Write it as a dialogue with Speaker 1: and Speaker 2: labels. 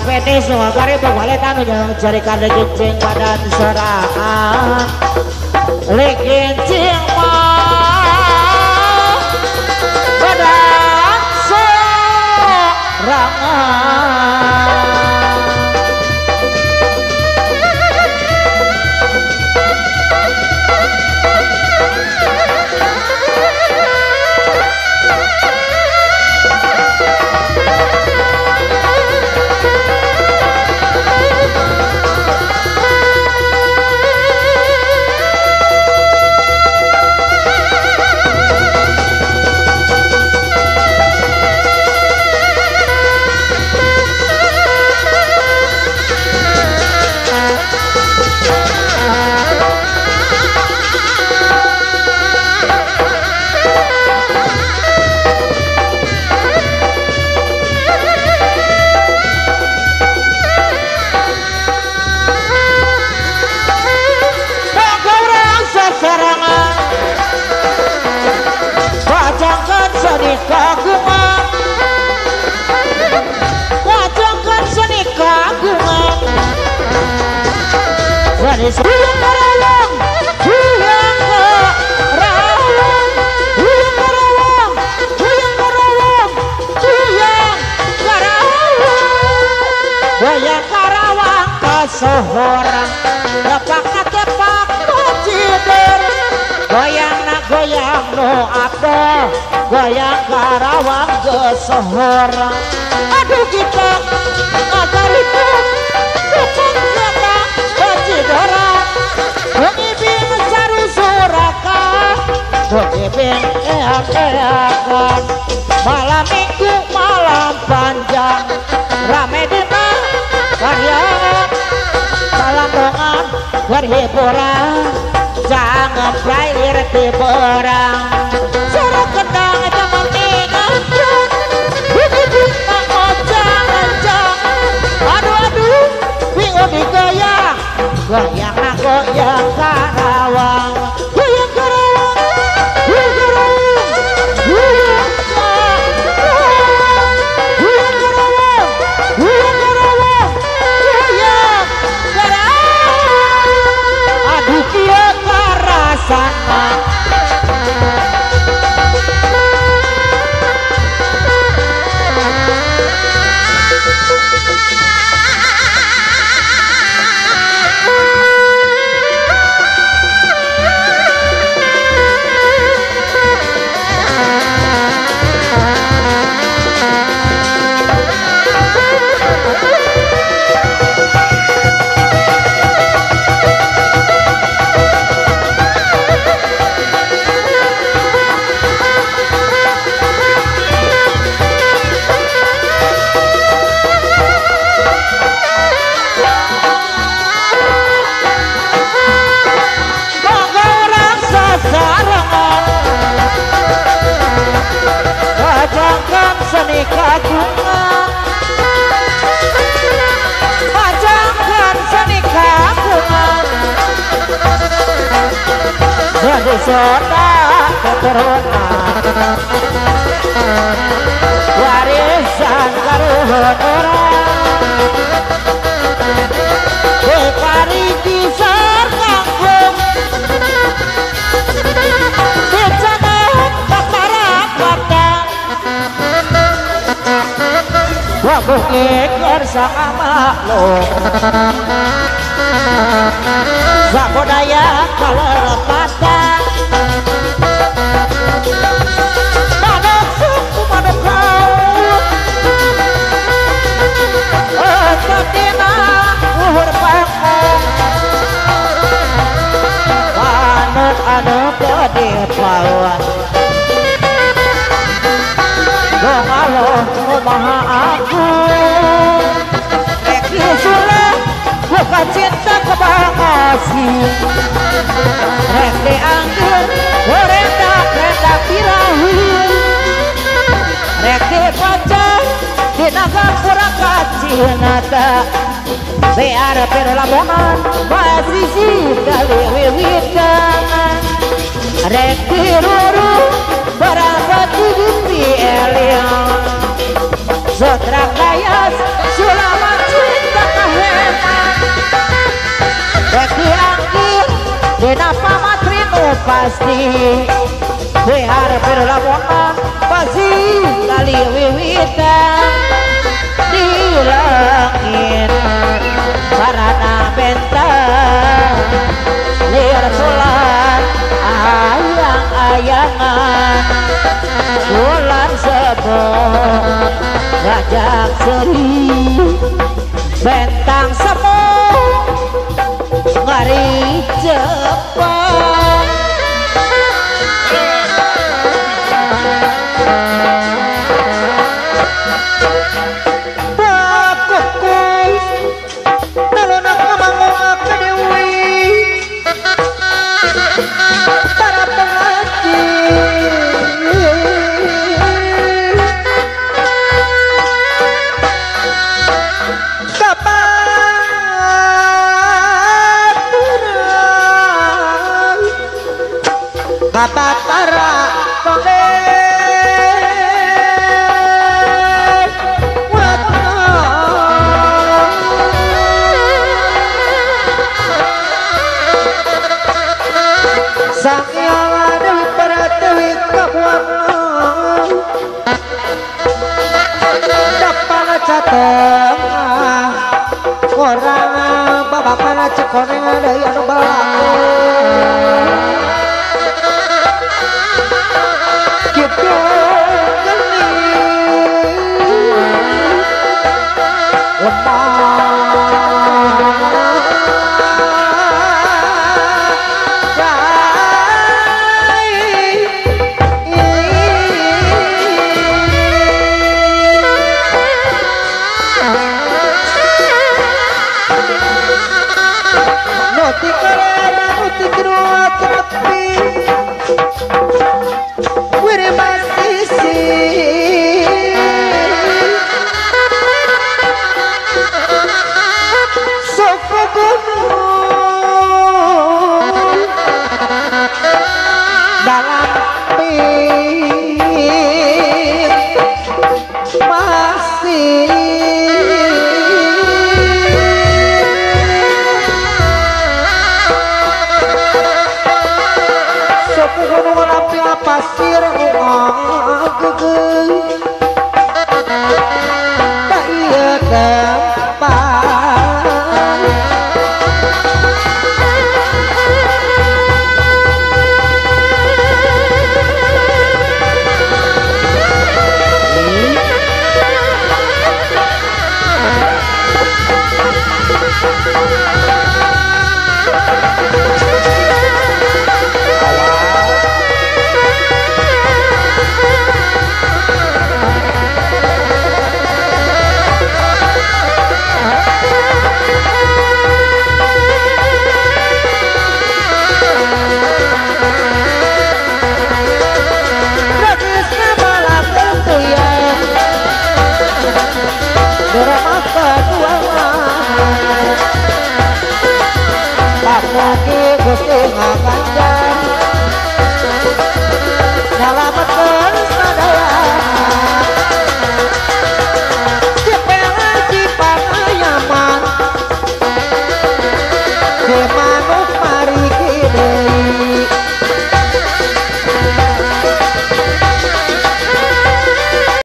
Speaker 1: Pete semua kari balik tanu jangan cari kada jeng badan seraan lekin cing mah badan serangan. Goyang Karawang kesohoran lepak tepak cider goyang na goyang no apa goyang Karawang kesohoran aduh kita agaripun tepak tepak cideran mengibing saru suraka Bukibing eak-eakan malam minggu malam panjang rame dina karyangan malam dongan berhiburan jangan prair di berang suruh kedang jangan ingatkan hidup tak mau jangan aduh bingung digoyang goyang nak goyang karawang goyang karawang goyang karawang goyang karawang goyang karawang goyang karawang goyang karawang aduh kia karasana seni kagungan pajangan seni kagungan jadi soda keturunan warisan karuhun orang beparigi sarkanggung dicanat masyarakat wabuh kekor sama maklum sabodaya kalau patah manuk suku manuk kau satina uhur pangkong manuk gede pawan dong Allah maha aku Eki sulah bukan cinta kebangasi Reki anggur rendak birahi Reki pacar di nagapura kacinata biar perlamongan masih si kali wiwitan Reki ruru berapa di eliang Sotra kayas sulaman cinta kahemat Beki angkir dina pamatrinu pasti Bihar perlamongan pasti kali wiwitan di langit Sarana bentang lir sulan ayang-ayangan bulan sebut gajah seri bentang semu ngari Jepang bakukus nalonak ngomong ke Dewi para pengaji kata para sang yang ada para dewi kabuangan dapat catat